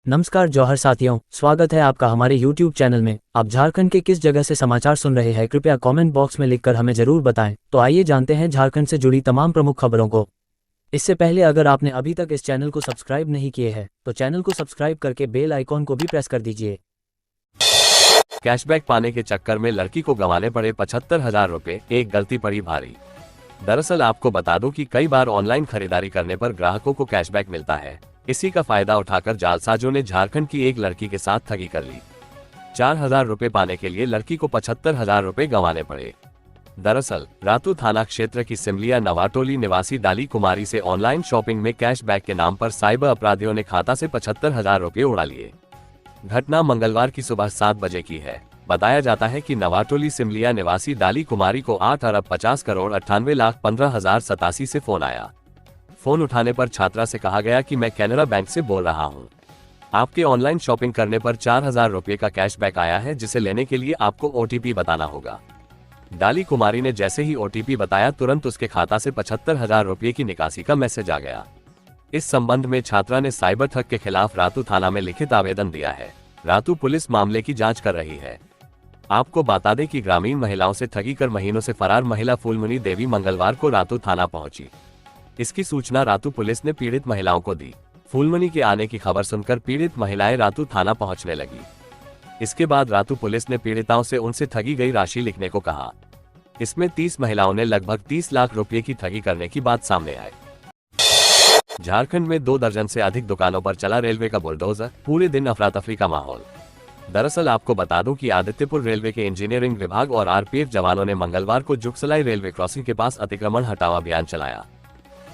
नमस्कार जौहर साथियों, स्वागत है आपका हमारे YouTube चैनल में। आप झारखंड के किस जगह से समाचार सुन रहे हैं, कृपया कमेंट बॉक्स में लिखकर हमें जरूर बताएं। तो आइए जानते हैं झारखंड से जुड़ी तमाम प्रमुख खबरों को। इससे पहले अगर आपने अभी तक इस चैनल को सब्सक्राइब नहीं किए हैं तो चैनल को सब्सक्राइब करके बेल आइकॉन को भी प्रेस कर दीजिए। कैशबैक पाने के चक्कर में लड़की को गंवाने पड़े 75,000 रुपए, एक गलती पड़ी भारी। दरअसल आपको बता दूं कि कई बार ऑनलाइन खरीदारी करने पर ग्राहकों को कैशबैक मिलता है। इसी का फायदा उठाकर जालसाजों ने झारखंड की एक लड़की के साथ ठगी कर ली। 4,000 रुपए पाने के लिए लड़की को 75,000 रुपए गंवाने पड़े। दरअसल रातू थाना क्षेत्र की सिमलिया नवाटोली निवासी डाली कुमारी से ऑनलाइन शॉपिंग में कैशबैक के नाम पर साइबर अपराधियों ने खाता से 75,000 रुपए उड़ा लिए। घटना मंगलवार की सुबह 7 बजे की है। बताया जाता है कि नवाटोली सिमलिया निवासी डाली कुमारी को 8,50,98,15,087 से फोन आया। फोन उठाने पर छात्रा से कहा गया कि मैं कैनरा बैंक से बोल रहा हूं। आपके ऑनलाइन शॉपिंग करने पर 4,000 रुपए का कैशबैक आया है, जिसे लेने के लिए आपको OTP बताना होगा। डाली कुमारी ने जैसे ही OTP बताया, तुरंत उसके खाता से 75,000 रुपए की निकासी का मैसेज आ गया। इस संबंध में छात्रा ने साइबर ठग के खिलाफ रातू थाना में लिखित आवेदन दिया है। रातू पुलिस मामले की जांच कर रही है। आपको बता दें कि ग्रामीण महिलाओं से ठगी कर महीनों से फरार महिला फूलमणि देवी मंगलवार को रातू थाना पहुंची। इसकी सूचना रातू पुलिस ने पीड़ित महिलाओं को दी। फूलमणि के आने की खबर सुनकर पीड़ित महिलाएं रातू थाना पहुंचने लगी। इसके बाद रातू पुलिस ने पीड़िताओं से उनसे ठगी गई राशि लिखने को कहा। इसमें 30 महिलाओं ने लगभग 30 लाख रुपए की ठगी करने की बात सामने आई। झारखंड में 2 दर्जन से अधिक दुकानों पर चला रेलवे का बुलडोजर, पूरे दिन अफरा तफरी का माहौल। दरअसल आपको बता दूं कि आदित्यपुर रेलवे के इंजीनियरिंग विभाग और RPF जवानों ने मंगलवार को जुगसलाई रेलवे क्रॉसिंग के पास अतिक्रमण हटाओ अभियान चलाया।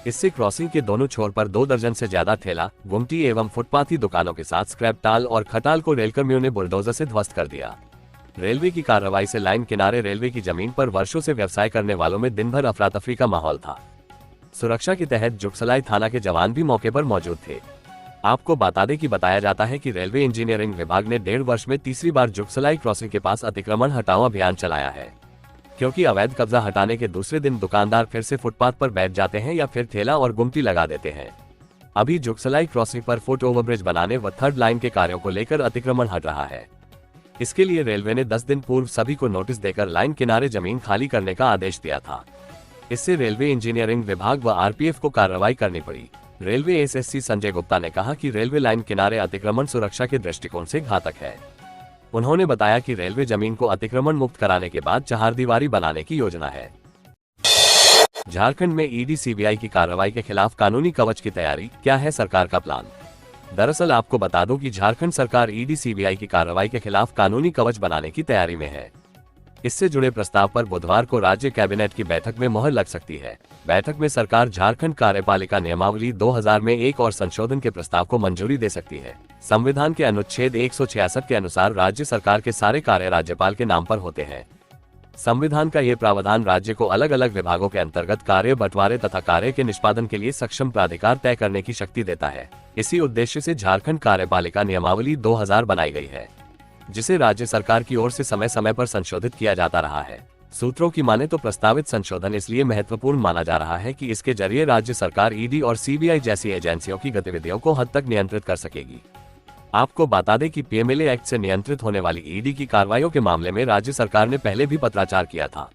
इससे क्रॉसिंग के दोनों छोर पर 2 दर्जन से ज्यादा ठेला, गुमटी एवं फुटपाथी दुकानों के साथ स्क्रैप टाल और खटाल को रेलकर्मियों ने बुलडोजर से ध्वस्त कर दिया। रेलवे की कार्रवाई से लाइन किनारे रेलवे की जमीन पर वर्षों से व्यवसाय करने वालों में दिन भर अफरा तफरी का माहौल था। सुरक्षा के तहत जुगसलाई थाना के जवान भी मौके पर मौजूद थे। आपको बता दें कि बताया जाता है कि रेलवे इंजीनियरिंग विभाग ने 1.5 वर्ष में तीसरी बार जुगसलाई क्रॉसिंग के पास अतिक्रमण हटाओ अभियान चलाया है, क्योंकि अवैध कब्जा हटाने के दूसरे दिन दुकानदार फिर से फुटपाथ पर बैठ जाते हैं या फिर ठेला और गुमटी लगा देते हैं। अभी जुगसलाई क्रॉसिंग पर फुट ओवरब्रिज बनाने व 3rd लाइन के कार्यों को लेकर अतिक्रमण हट रहा है। इसके लिए रेलवे ने 10 दिन पूर्व सभी को नोटिस देकर लाइन किनारे जमीन खाली करने का आदेश दिया था। इससे रेलवे इंजीनियरिंग विभाग व RPF को कार्रवाई करनी पड़ी। रेलवे SSC संजय गुप्ता ने कहा कि रेलवे लाइन किनारे अतिक्रमण सुरक्षा के दृष्टिकोण से घातक है। उन्होंने बताया कि रेलवे जमीन को अतिक्रमण मुक्त कराने के बाद चहारदीवारी बनाने की योजना है। झारखंड में ED CBI की कार्रवाई के खिलाफ कानूनी कवच की तैयारी, क्या है सरकार का प्लान। दरअसल आपको बता दूं कि झारखंड सरकार ED CBI की कार्रवाई के खिलाफ कानूनी कवच बनाने की तैयारी में है। इससे जुड़े प्रस्ताव पर बुधवार को राज्य कैबिनेट की बैठक में मोहर लग सकती है। बैठक में सरकार झारखंड कार्यपालिका नियमावली 2000 में एक और संशोधन के प्रस्ताव को मंजूरी दे सकती है। संविधान के अनुच्छेद 166 के अनुसार राज्य सरकार के सारे कार्य राज्यपाल के नाम पर होते हैं। संविधान का ये प्रावधान राज्य को अलग अलग विभागों के अंतर्गत कार्य बंटवारे तथा कार्य के निष्पादन के लिए सक्षम प्राधिकार तय करने की शक्ति देता है। इसी उद्देश्य से झारखंड कार्यपालिका नियमावली 2000 बनाई गई है, जिसे राज्य सरकार की ओर से समय समय पर संशोधित किया जाता रहा है। सूत्रों की माने तो प्रस्तावित संशोधन इसलिए महत्वपूर्ण माना जा रहा है कि इसके जरिए राज्य सरकार ED और CBI जैसी एजेंसियों की गतिविधियों को हद तक नियंत्रित कर सकेगी। आपको बता दें कि PMLA एक्ट से नियंत्रित होने वाली ED की कार्रवाइयों के मामले में राज्य सरकार ने पहले भी पत्राचार किया था।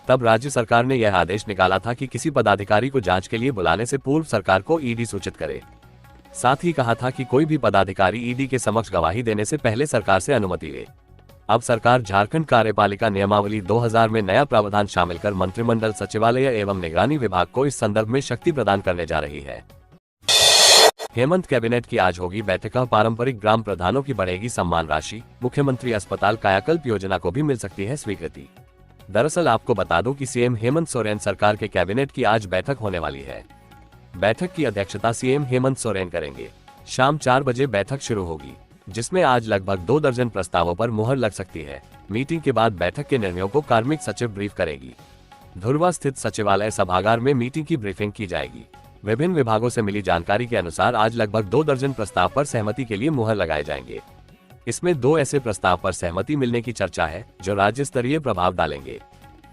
तब राज्य सरकार ने यह आदेश निकाला था कि किसी पदाधिकारी को जांच के लिए बुलाने से पूर्व सरकार को ED सूचित करे। साथ ही कहा था कि कोई भी पदाधिकारी ED के समक्ष गवाही देने से पहले सरकार से अनुमति ले। अब सरकार झारखंड कार्यपालिका नियमावली 2000 में नया प्रावधान शामिल कर मंत्रिमंडल, सचिवालय एवं निगरानी विभाग को इस संदर्भ में शक्ति प्रदान करने जा रही है। हेमंत कैबिनेट की आज होगी बैठक। पारंपरिक ग्राम प्रधानों की बढ़ेगी सम्मान राशि, मुख्यमंत्री अस्पताल कायाकल्प योजना को भी मिल सकती है स्वीकृति। दरअसल आपको बता दूं कि CM हेमंत सोरेन सरकार के कैबिनेट की आज बैठक होने वाली है। बैठक की अध्यक्षता CM हेमंत सोरेन करेंगे। शाम 4 बजे बैठक शुरू होगी, जिसमें आज लगभग 2 दर्जन प्रस्तावों पर मुहर लग सकती है। मीटिंग के बाद बैठक के निर्णयों को कार्मिक सचिव ब्रीफ करेगी। धुरवा स्थित सचिवालय सभागार में मीटिंग की ब्रीफिंग की जाएगी। विभिन्न विभागों से मिली जानकारी के अनुसार आज लगभग 2 दर्जन प्रस्ताव पर सहमति के लिए मुहर लगाए जाएंगे। इसमें 2 ऐसे प्रस्ताव पर सहमति मिलने की चर्चा है जो राज्य स्तरीय प्रभाव डालेंगे।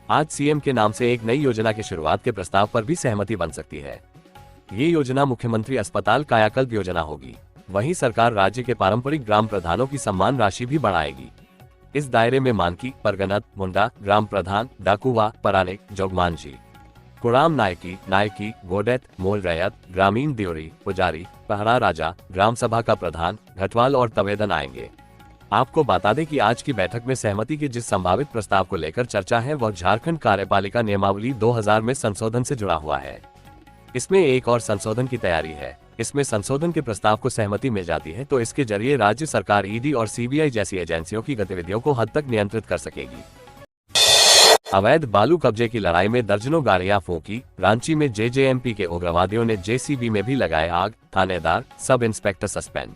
आज CM के नाम से एक नई योजना की शुरुआत के प्रस्ताव पर भी सहमति बन सकती है। ये योजना मुख्यमंत्री अस्पताल कायाकल्प योजना होगी। वहीं सरकार राज्य के पारंपरिक ग्राम प्रधानों की सम्मान राशि भी बढ़ाएगी। इस दायरे में मानकी, परगनत, मुंडा, ग्राम प्रधान, डाकुवा, परानिक, जोगमांझी, कुराम नायकी, गोडेत, मोल रैयत, ग्रामीण द्योरी, पुजारी, पहरा राजा, ग्राम सभा का प्रधान, घटवाल और तवेदन आएंगे। आपको बता दें कि आज की बैठक में सहमति के जिस संभावित प्रस्ताव को लेकर चर्चा है वह झारखंड कार्यपालिका नियमावली 2000 में संशोधन से जुड़ा हुआ है। इसमें एक और संशोधन की तैयारी है। इसमें संशोधन के प्रस्ताव को सहमति मिल जाती है तो इसके जरिए राज्य सरकार ईडी और सीबीआई जैसी एजेंसियों की गतिविधियों को हद तक नियंत्रित कर सकेगी। अवैध बालू कब्जे की लड़ाई में दर्जनों गाड़ियां फूंकी, रांची में जेजेएमपी के उग्रवादियों ने जेसीबी में भी लगाए आग, थानेदार, सब इंस्पेक्टर सस्पेंड।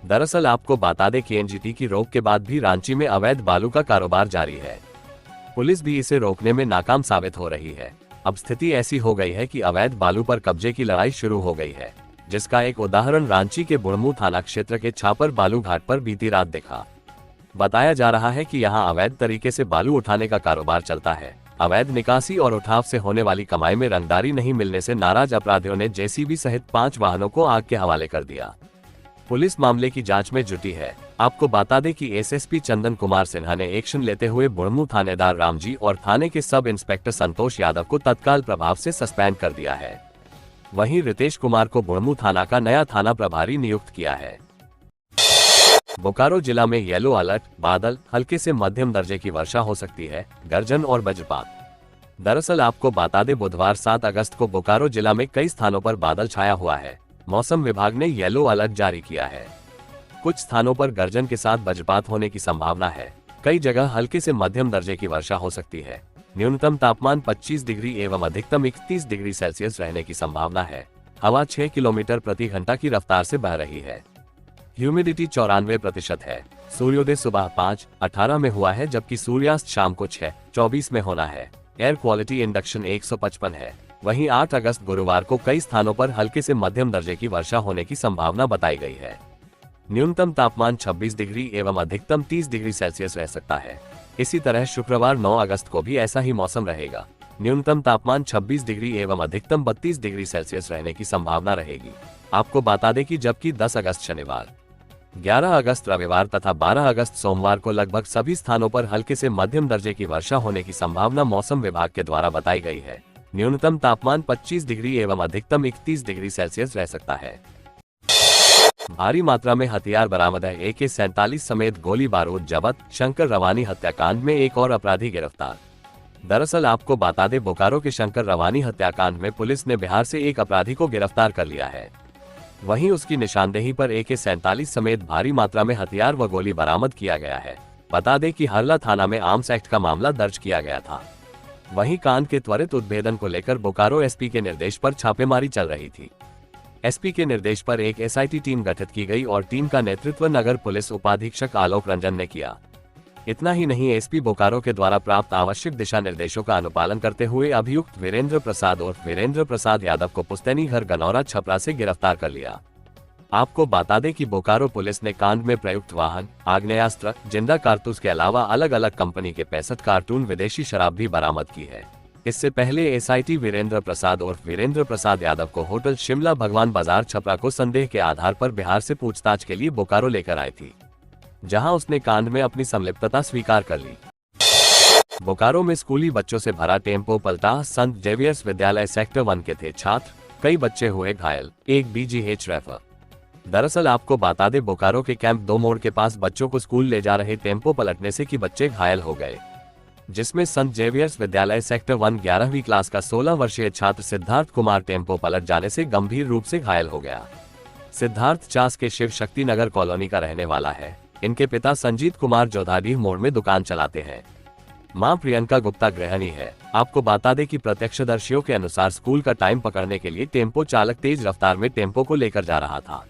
दरअसल आपको बता दें कि एनजीटी की रोक के बाद भी रांची में अवैध बालू का कारोबार जारी है। पुलिस भी इसे रोकने में नाकाम साबित हो रही है। अब स्थिति ऐसी हो गई है कि अवैध बालू पर कब्जे की लड़ाई शुरू हो गई है, जिसका एक उदाहरण रांची के बुढ़मू थाना क्षेत्र के छापर बालू घाट पर बीती रात दिखा। बताया जा रहा है कि यहां अवैध तरीके से बालू उठाने का कारोबार चलता है। अवैध निकासी और उठाव से होने वाली कमाई में रंगदारी नहीं मिलने से नाराज अपराधियों ने जेसीबी सहित 5 वाहनों को आग के हवाले कर दिया। पुलिस मामले की जांच में जुटी है। आपको बता दें कि एसएसपी चंदन कुमार सिन्हा ने एक्शन लेते हुए बुढ़मू थानेदार रामजी और थाने के सब इंस्पेक्टर संतोष यादव को तत्काल प्रभाव से सस्पेंड कर दिया है। वहीं रितेश कुमार को बुढ़मू थाना का नया थाना प्रभारी नियुक्त किया है। बोकारो जिला में येलो अलर्ट, बादल, हल्के से मध्यम दर्जे की वर्षा हो सकती है, गर्जन और वज्रपात। दरअसल आपको बता दें बुधवार 7 अगस्त को बोकारो जिला में कई स्थानों पर बादल छाया हुआ है। मौसम विभाग ने येलो अलर्ट जारी किया है। कुछ स्थानों पर गर्जन के साथ वज्रपात होने की संभावना है। कई जगह हल्के से मध्यम दर्जे की वर्षा हो सकती है। न्यूनतम तापमान 25 डिग्री एवं अधिकतम 31 डिग्री सेल्सियस रहने की संभावना है। हवा 6 किलोमीटर प्रति घंटा की रफ्तार से बह रही है। ह्यूमिडिटी 94% है। सूर्योदय सुबह 5:18 में हुआ है जबकि सूर्यास्त शाम को 6:24 में होना है। एयर क्वालिटी इंडेक्स 155 है। वहीं 8 अगस्त गुरुवार को कई स्थानों पर हल्के से मध्यम दर्जे की वर्षा होने की संभावना बताई गई है। न्यूनतम तापमान 26 डिग्री एवं अधिकतम 30 डिग्री सेल्सियस रह सकता है। इसी तरह शुक्रवार 9 अगस्त को भी ऐसा ही मौसम रहेगा। न्यूनतम तापमान 26 डिग्री एवं अधिकतम 32 डिग्री सेल्सियस रहने की संभावना रहेगी। आपको बता दें कि जबकि 10 अगस्त शनिवार, 11 अगस्त रविवार तथा 12 अगस्त सोमवार को लगभग सभी स्थानों पर हल्के से मध्यम दर्जे की वर्षा होने की संभावना मौसम विभाग के द्वारा बताई गई है। न्यूनतम तापमान 25 डिग्री एवं अधिकतम 31 डिग्री सेल्सियस रह सकता है। भारी मात्रा में हथियार बरामद है। AK-47 समेत गोली बारूद जब्त। शंकर रवानी हत्याकांड में एक और अपराधी गिरफ्तार। दरअसल आपको बता दें बोकारो के शंकर रवानी हत्याकांड में पुलिस ने बिहार से एक अपराधी को गिरफ्तार कर लिया है। वहीं उसकी निशानदेही पर AK-47 समेत भारी मात्रा में हथियार व गोली बरामद किया गया है। बता दें कि हरला थाना में आर्म्स एक्ट का मामला दर्ज किया गया था। वहीं कांड के त्वरित उद्भेदन को लेकर बोकारो एसपी के निर्देश पर छापेमारी चल रही थी। एसपी के निर्देश पर एक एसआईटी टीम गठित की गई और टीम का नेतृत्व नगर पुलिस उपाधीक्षक आलोक रंजन ने किया। इतना ही नहीं, एसपी बोकारो के द्वारा प्राप्त आवश्यक दिशा निर्देशों का अनुपालन करते हुए अभियुक्त वीरेंद्र प्रसाद और वीरेंद्र प्रसाद यादव को पुस्तैनी घर गनौरा छपरा से गिरफ्तार कर लिया। आपको बता दें कि बोकारो पुलिस ने कांड में प्रयुक्त वाहन, आग्नेयास्त्र, जिंदा कारतूस के अलावा अलग अलग कंपनी के 65 कार्टून विदेशी शराब भी बरामद की है। इससे पहले एसआईटी वीरेंद्र प्रसाद और वीरेंद्र प्रसाद यादव को होटल शिमला भगवान बाजार छपरा को संदेह के आधार पर बिहार से पूछताछ के लिए बोकारो लेकर आई थी, जहां उसने कांड में अपनी संलिप्तता स्वीकार कर ली। बोकारो में स्कूली बच्चों से भरा टेम्पो पलटा। संत जेवियर्स विद्यालय सेक्टर 1 के थे छात्र, कई बच्चे हुए घायल, एक BGH रेफर। दरअसल आपको बता दें बोकारो के कैंप 2 मोड़ के पास बच्चों को स्कूल ले जा रहे टेम्पो पलटने से कि बच्चे घायल हो गए, जिसमें संत जेवियर्स विद्यालय सेक्टर 1 11वीं क्लास का 16 वर्षीय छात्र सिद्धार्थ कुमार टेम्पो पलट जाने से गंभीर रूप से घायल हो गया। सिद्धार्थ चास के शिव शक्ति नगर कॉलोनी का रहने वाला है। इनके पिता संजीत कुमार जोधाडीह मोड़ में दुकान चलाते हैं। मां प्रियंका गुप्ता गृहिणी है। आपको बता दें कि प्रत्यक्षदर्शियों के अनुसार स्कूल का टाइम पकड़ने के लिए टेम्पो चालक तेज रफ्तार में टेम्पो को लेकर जा रहा था।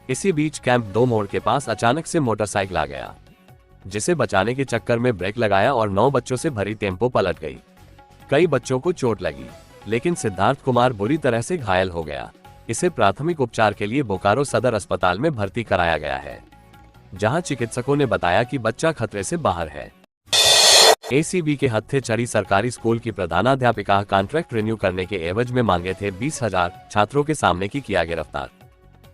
इसी बीच कैंप 2 मोड़ के पास अचानक से मोटरसाइकिल आ गया, जिसे बचाने के चक्कर में ब्रेक लगाया और 9 बच्चों से भरी टेम्पो पलट गई। कई बच्चों को चोट लगी, लेकिन सिद्धार्थ कुमार बुरी तरह से घायल हो गया। इसे प्राथमिक उपचार के लिए बोकारो सदर अस्पताल में भर्ती कराया गया है, जहां चिकित्सकों ने बताया कि बच्चा खतरे से बाहर है। एसीबी के हत्थे चढ़ी सरकारी स्कूल की प्रधानाध्यापिका कॉन्ट्रैक्ट रिन्यू करने के एवज में मांगे थे 20,000, छात्रों के सामने की किया गिरफ्तार।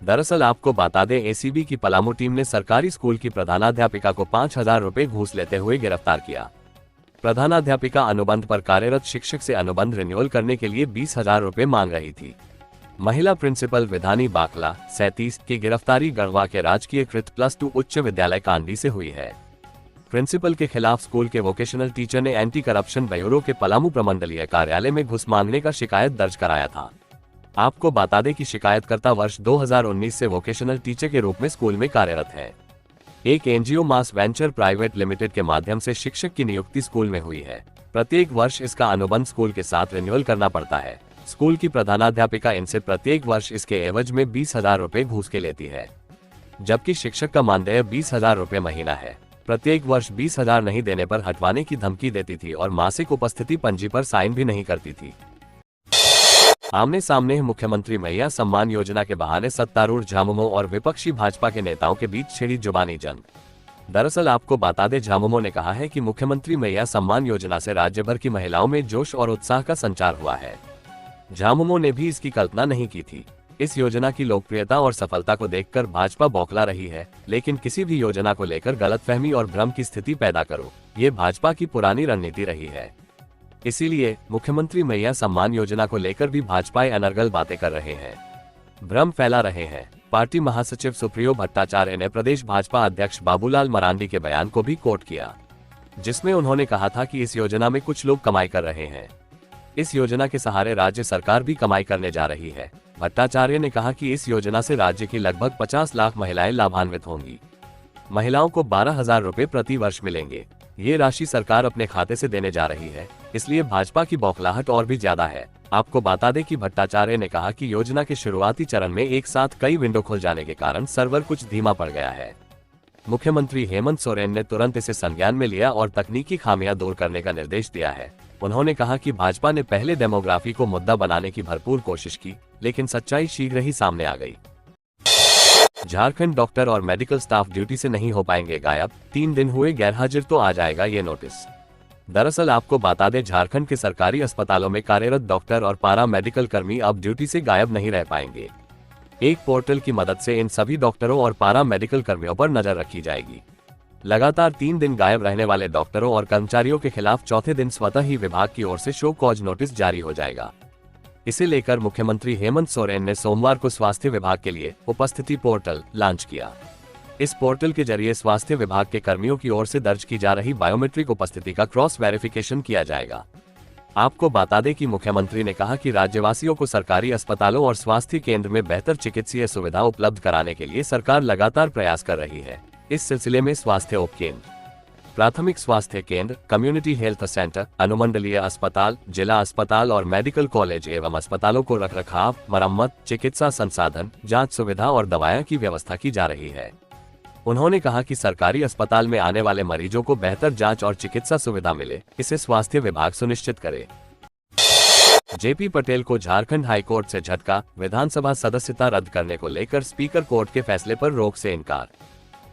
दरअसल आपको बता दें, एसीबी की पलामू टीम ने सरकारी स्कूल की प्रधानाध्यापिका को 5,000 रुपए घूस लेते हुए गिरफ्तार किया। प्रधानाध्यापिका अनुबंध पर कार्यरत शिक्षक से अनुबंध रिन्यूअल करने के लिए 20,000 रुपए मांग रही थी। महिला प्रिंसिपल विधानी बाकला 37 की गिरफ्तारी गढ़वा के राजकीय कृत +2 उच्च विद्यालय कांडी से हुई है। प्रिंसिपल के खिलाफ स्कूल के वोकेशनल टीचर ने एंटी करप्शन ब्यूरो के पलामू प्रमंडलीय कार्यालय में घूस मांगने का शिकायत दर्ज कराया था। आपको बता दें कि शिकायतकर्ता वर्ष 2019 से वोकेशनल टीचर के रूप में स्कूल में कार्यरत है। एक एनजीओ मास वेंचर प्राइवेट लिमिटेड के माध्यम से शिक्षक की नियुक्ति स्कूल में हुई है। प्रत्येक वर्ष इसका अनुबंध स्कूल के साथ रिन्यूअल करना पड़ता है। स्कूल की प्रधानाध्यापिका इनसे प्रत्येक वर्ष इसके एवज में 20,000 रुपए घूस के लेती है, जबकि शिक्षक का मानदेय 20,000 रुपए महीना है। प्रत्येक वर्ष 20,000 नहीं देने पर हटवाने की धमकी देती थी और मासिक उपस्थिति पंजी पर साइन भी नहीं करती थी। आमने सामने मुख्यमंत्री मैया सम्मान योजना के बहाने सत्तारूढ़ झामुमो और विपक्षी भाजपा के नेताओं के बीच छिड़ी जुबानी जंग। दरअसल आपको बता दें, झामुमो ने कहा है कि मुख्यमंत्री मैया सम्मान योजना से राज्य भर की महिलाओं में जोश और उत्साह का संचार हुआ है। झामुमो ने भी इसकी कल्पना नहीं की थी। इस योजना की लोकप्रियता और सफलता को देखकर भाजपा बौखला रही है, लेकिन किसी भी योजना को लेकर गलतफहमी और भ्रम की स्थिति पैदा करो, ये भाजपा की पुरानी रणनीति रही है। इसीलिए मुख्यमंत्री मैया सम्मान योजना को लेकर भी भाजपाई अनर्गल बातें कर रहे हैं, भ्रम फैला रहे हैं। पार्टी महासचिव सुप्रियो भट्टाचार्य ने प्रदेश भाजपा अध्यक्ष बाबूलाल मरांडी के बयान को भी कोट किया, जिसमें उन्होंने कहा था कि इस योजना में कुछ लोग कमाई कर रहे हैं। इस योजना के सहारे राज्य सरकार भी कमाई करने जा रही है। भट्टाचार्य ने कहा कि इस योजना से राज्य की लगभग 50 लाख महिलाएं लाभान्वित होंगी। महिलाओं को 12,000 रुपए प्रति वर्ष मिलेंगे। ये राशि सरकार अपने खाते से देने जा रही है, इसलिए भाजपा की बौखलाहट और भी ज्यादा है। आपको बता दें कि भट्टाचार्य ने कहा कि योजना के शुरुआती चरण में एक साथ कई विंडो खुल जाने के कारण सर्वर कुछ धीमा पड़ गया है। मुख्यमंत्री हेमंत सोरेन ने तुरंत इसे संज्ञान में लिया और तकनीकी खामियां दूर करने का निर्देश दिया है। उन्होंने कहा कि भाजपा ने पहले डेमोग्राफी को मुद्दा बनाने की भरपूर कोशिश की, लेकिन सच्चाई शीघ्र ही सामने आ गई। झारखंड डॉक्टर और मेडिकल स्टाफ ड्यूटी से नहीं हो पाएंगे गायब, 3 दिन हुए गैरहाजिर तो आ जाएगा ये नोटिस। दरअसल आपको बता दें, झारखंड के सरकारी अस्पतालों में कार्यरत डॉक्टर और पारा मेडिकल कर्मी अब ड्यूटी से गायब नहीं रह पाएंगे। एक पोर्टल की मदद से इन सभी डॉक्टरों और पारा मेडिकल कर्मियों पर नजर रखी जाएगी। लगातार 3 दिन गायब रहने वाले डॉक्टरों और कर्मचारियों के खिलाफ चौथे दिन स्वतः ही विभाग की ओर से शो कॉज नोटिस जारी हो जाएगा। इसे लेकर मुख्यमंत्री हेमंत सोरेन ने सोमवार को स्वास्थ्य विभाग के लिए उपस्थिति पोर्टल लॉन्च किया। इस पोर्टल के जरिए स्वास्थ्य विभाग के कर्मियों की ओर से दर्ज की जा रही बायोमेट्रिक उपस्थिति का क्रॉस वेरिफिकेशन किया जाएगा। आपको बता दें कि मुख्यमंत्री ने कहा कि राज्यवासियों को सरकारी अस्पतालों और स्वास्थ्य केंद्र में बेहतर चिकित्सीय सुविधा उपलब्ध कराने के लिए सरकार लगातार प्रयास कर रही है। इस सिलसिले में स्वास्थ्य उपकेंद्र, प्राथमिक स्वास्थ्य केंद्र, कम्युनिटी हेल्थ सेंटर, अनुमंडलीय अस्पताल, जिला अस्पताल और मेडिकल कॉलेज एवं अस्पतालों को रखरखाव, मरम्मत, चिकित्सा संसाधन, जांच सुविधा और दवाएं की व्यवस्था की जा रही है। उन्होंने कहा कि सरकारी अस्पताल में आने वाले मरीजों को बेहतर जांच और चिकित्सा सुविधा मिले, इसे स्वास्थ्य विभाग सुनिश्चित करे। जेपी पटेल को झारखंड हाईकोर्ट से झटका, विधानसभा सदस्यता रद्द करने को लेकर स्पीकर कोर्ट के फैसले पर रोक से इनकार।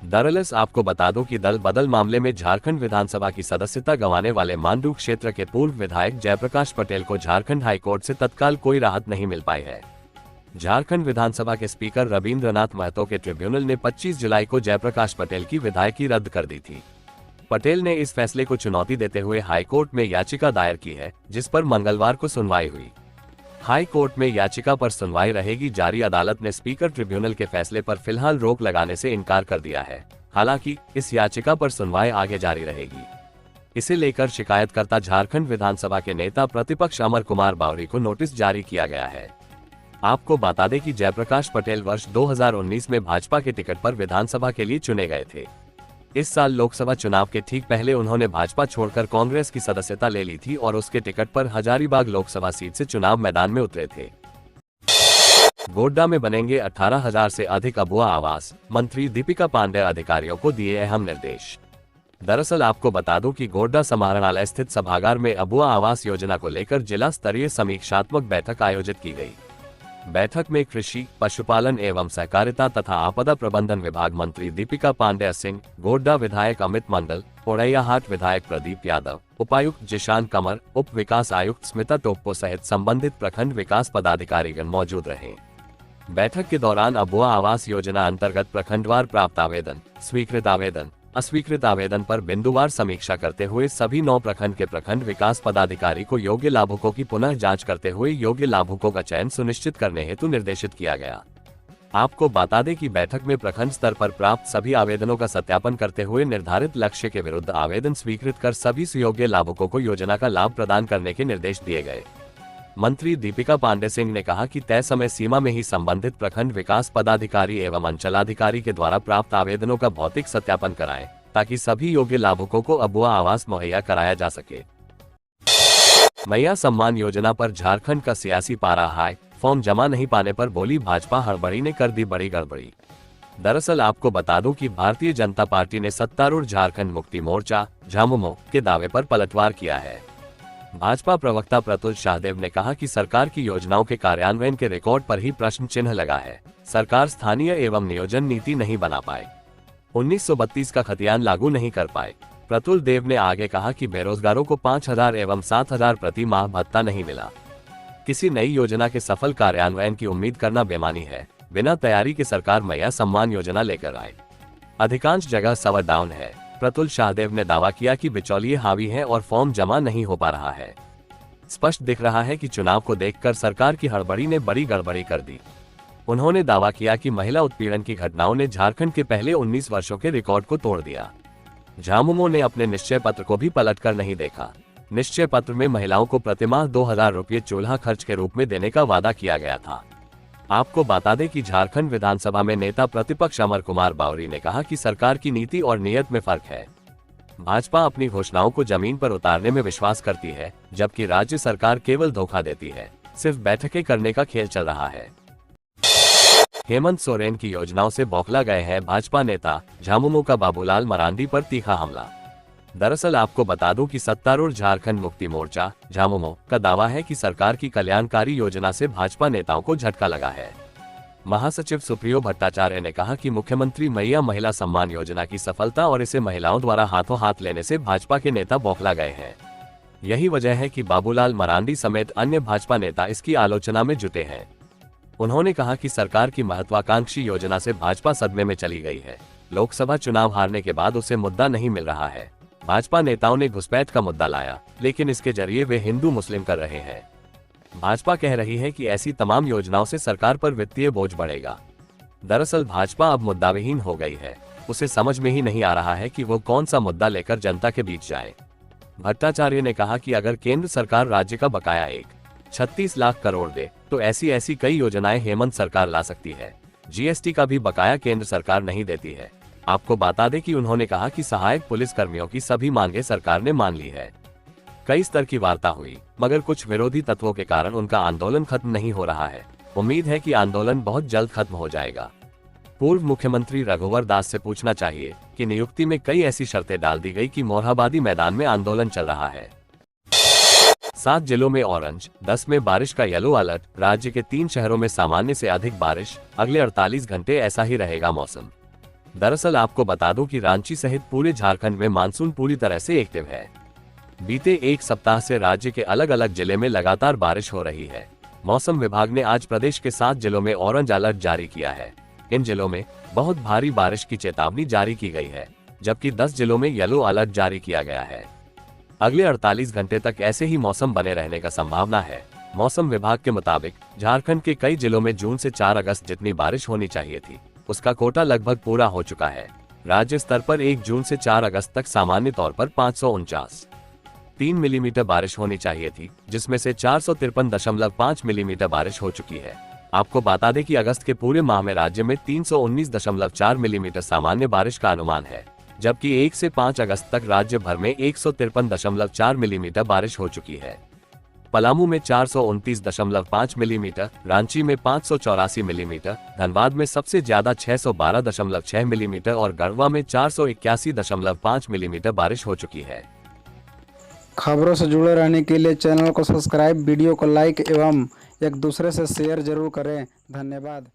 दरअसल आपको बता दो कि दल बदल मामले में झारखंड विधानसभा की सदस्यता गंवाने वाले मांडू क्षेत्र के पूर्व विधायक जयप्रकाश पटेल को झारखंड हाईकोर्ट से तत्काल कोई राहत नहीं मिल पाई है। झारखंड विधानसभा के स्पीकर रविंद्रनाथ महतो के ट्रिब्यूनल ने 25 जुलाई को जयप्रकाश पटेल की विधायकी रद्द कर दी थी। पटेल ने इस फैसले को चुनौती देते हुए हाईकोर्ट में याचिका दायर की है, जिस पर मंगलवार को सुनवाई हुई। हाई कोर्ट में याचिका पर सुनवाई रहेगी जारी। अदालत ने स्पीकर ट्रिब्यूनल के फैसले पर फिलहाल रोक लगाने से इनकार कर दिया है। हालांकि इस याचिका पर सुनवाई आगे जारी रहेगी। इसे लेकर शिकायतकर्ता झारखंड विधानसभा के नेता प्रतिपक्ष अमर कुमार बावरी को नोटिस जारी किया गया है। आपको बता दें कि जयप्रकाश पटेल वर्ष 2019 में भाजपा के टिकट पर विधानसभा के लिए चुने गए थे। इस साल लोकसभा चुनाव के ठीक पहले उन्होंने भाजपा छोड़कर कांग्रेस की सदस्यता ले ली थी और उसके टिकट पर हजारीबाग लोकसभा सीट से चुनाव मैदान में उतरे थे। गोड्डा में बनेंगे 18,000 से अधिक अबुआ आवास, मंत्री दीपिका पांडे अधिकारियों को दिए अहम निर्देश। दरअसल आपको बता दूं कि गोड्डा समाहरणालय स्थित सभागार में अबुआ आवास योजना को लेकर जिला स्तरीय समीक्षात्मक बैठक आयोजित की गई। बैठक में कृषि, पशुपालन एवं सहकारिता तथा आपदा प्रबंधन विभाग मंत्री दीपिका पांडे सिंह, गोड्डा विधायक अमित मंडल, पोड़ैयाहाट विधायक प्रदीप यादव, उपायुक्त जिशान कमर, उप विकास आयुक्त स्मिता टोप्पो सहित संबंधित प्रखंड विकास पदाधिकारीगण मौजूद रहे। बैठक के दौरान अबुआ आवास योजना अंतर्गत प्रखंडवार प्राप्त आवेदन, स्वीकृत आवेदन, अस्वीकृत आवेदन पर बिंदुवार समीक्षा करते हुए सभी 9 प्रखंड के प्रखंड विकास पदाधिकारी को योग्य लाभुकों की पुनः जांच करते हुए योग्य लाभुकों का चयन सुनिश्चित करने हेतु निर्देशित किया गया। आपको बता दें कि बैठक में प्रखंड स्तर पर प्राप्त सभी आवेदनों का सत्यापन करते हुए निर्धारित लक्ष्य के विरुद्ध आवेदन स्वीकृत कर सभी सुयोग्य लाभुकों को योजना का लाभ प्रदान करने के निर्देश दिए गए। मंत्री दीपिका पांडे सिंह ने कहा कि तय समय सीमा में ही संबंधित प्रखंड विकास पदाधिकारी एवं अंचलाधिकारी के द्वारा प्राप्त आवेदनों का भौतिक सत्यापन कराएं, ताकि सभी योग्य लाभुकों को अबुआ आवास मुहैया कराया जा सके। मैया सम्मान योजना पर झारखंड का सियासी पारा हाई, फॉर्म जमा नहीं पाने पर बोली भाजपा हड़बड़ी ने कर दी बड़ी गड़बड़ी। दरअसल आपको बता दूं कि भारतीय जनता पार्टी ने सत्तारूढ़ झारखंड मुक्ति मोर्चा झामुमो के दावे पर पलटवार किया है। भाजपा प्रवक्ता प्रतुल शाहदेव ने कहा कि सरकार की योजनाओं के कार्यान्वयन के रिकॉर्ड पर ही प्रश्न चिन्ह लगा है। सरकार स्थानीय एवं नियोजन नीति नहीं बना पाए, 1932 का खतियान लागू नहीं कर पाए। प्रतुल देव ने आगे कहा कि बेरोजगारों को 5,000 एवं 7,000 प्रति माह भत्ता नहीं मिला। किसी नई योजना के सफल कार्यान्वयन की उम्मीद करना बेमानी है। बिना तैयारी के सरकार मैया सम्मान योजना लेकर आए, अधिकांश जगह सर्वर डाउन है। प्रतुल शाहदेव ने दावा किया कि बिचौलिए हावी हैं और फॉर्म जमा नहीं हो पा रहा है। स्पष्ट दिख रहा है कि चुनाव को देखकर सरकार की हड़बड़ी ने बड़ी गड़बड़ी कर दी। उन्होंने दावा किया कि महिला उत्पीड़न की घटनाओं ने झारखंड के पहले 19 वर्षों के रिकॉर्ड को तोड़ दिया। झामुमो ने अपने निश्चय पत्र को भी पलटकर नहीं देखा। निश्चय पत्र में महिलाओं को प्रतिमाह 2,000 रुपये चूल्हा खर्च के रूप में देने का वादा किया गया था। आपको बता दें कि झारखंड विधानसभा में नेता प्रतिपक्ष अमर कुमार बावरी ने कहा कि सरकार की नीति और नीयत में फर्क है। भाजपा अपनी घोषणाओं को जमीन पर उतारने में विश्वास करती है, जबकि राज्य सरकार केवल धोखा देती है। सिर्फ बैठकें करने का खेल चल रहा है। हेमंत सोरेन की योजनाओं से बौखला गए हैं भाजपा नेता, झामुमो का बाबूलाल मरांडी पर तीखा हमला। दरअसल आपको बता दूं कि सत्तारूढ़ झारखंड मुक्ति मोर्चा झामुमो का दावा है कि सरकार की कल्याणकारी योजना से भाजपा नेताओं को झटका लगा है। महासचिव सुप्रियो भट्टाचार्य ने कहा कि मुख्यमंत्री मैया महिला सम्मान योजना की सफलता और इसे महिलाओं द्वारा हाथों हाथ लेने से भाजपा के नेता बौखला गए हैं। यही वजह है कि बाबूलाल मरांडी समेत अन्य भाजपा नेता इसकी आलोचना में जुटे हैं। उन्होंने कहा कि सरकार की महत्वाकांक्षी योजना से भाजपा सदमे में चली गई है। लोकसभा चुनाव हारने के बाद उसे मुद्दा नहीं मिल रहा है। भाजपा नेताओं ने घुसपैठ का मुद्दा लाया, लेकिन इसके जरिए वे हिंदू मुस्लिम कर रहे हैं। भाजपा कह रही है कि ऐसी तमाम योजनाओं से सरकार पर वित्तीय बोझ बढ़ेगा। दरअसल भाजपा अब मुद्दाविहीन हो गई है। उसे समझ में ही नहीं आ रहा है कि वो कौन सा मुद्दा लेकर जनता के बीच जाए। भट्टाचार्य ने कहा कि अगर केंद्र सरकार राज्य का बकाया 36 लाख करोड़ दे तो ऐसी कई योजनाएं हेमंत सरकार ला सकती है। जीएसटी का भी बकाया केंद्र सरकार नहीं देती है। आपको बता दें कि उन्होंने कहा कि सहायक पुलिस कर्मियों की सभी मांगे सरकार ने मान ली है। कई स्तर की वार्ता हुई, मगर कुछ विरोधी तत्वों के कारण उनका आंदोलन खत्म नहीं हो रहा है। उम्मीद है कि आंदोलन बहुत जल्द खत्म हो जाएगा। पूर्व मुख्यमंत्री रघुवर दास से पूछना चाहिए कि नियुक्ति में कई ऐसी शर्तें डाल दी गई कि मोरहाबादी मैदान में आंदोलन चल रहा है। 7 जिलों में ऑरेंज, 10 में बारिश का येलो अलर्ट। राज्य के 3 शहरों में सामान्य से अधिक बारिश। अगले 48 घंटे ऐसा ही रहेगा मौसम। दरअसल आपको बता दूं कि रांची सहित पूरे झारखंड में मानसून पूरी तरह से एक्टिव है। बीते एक सप्ताह से राज्य के अलग अलग जिले में लगातार बारिश हो रही है। मौसम विभाग ने आज प्रदेश के 7 जिलों में ऑरेंज अलर्ट जारी किया है। इन जिलों में बहुत भारी बारिश की चेतावनी जारी की गई है, जबकि 10 जिलों में येलो अलर्ट जारी किया गया है। अगले 48 घंटे तक ऐसे ही मौसम बने रहने का संभावना है। मौसम विभाग के मुताबिक झारखंड के कई जिलों में जून से 4 अगस्त जितनी बारिश होनी चाहिए थी, उसका कोटा लगभग पूरा हो चुका है। राज्य स्तर पर 1 जून से 4 अगस्त तक सामान्य तौर पर 549.3 मिलीमीटर बारिश होनी चाहिए थी, जिसमें से 453.5 मिलीमीटर बारिश हो चुकी है। आपको बता दें कि अगस्त के पूरे माह में राज्य में 319.4 मिलीमीटर सामान्य बारिश का अनुमान है, जबकि 1 से 5 अगस्त तक राज्य भर में 153.4 मिलीमीटर बारिश हो चुकी है। पलामू में 429.5 मिलीमीटर, रांची में 584 मिलीमीटर, धनबाद में सबसे ज्यादा 612.6 मिलीमीटर और गढ़वा में 481.5 मिलीमीटर बारिश हो चुकी है। खबरों से जुड़े रहने के लिए चैनल को सब्सक्राइब, वीडियो को लाइक एवं एक दूसरे से शेयर जरूर करें। धन्यवाद।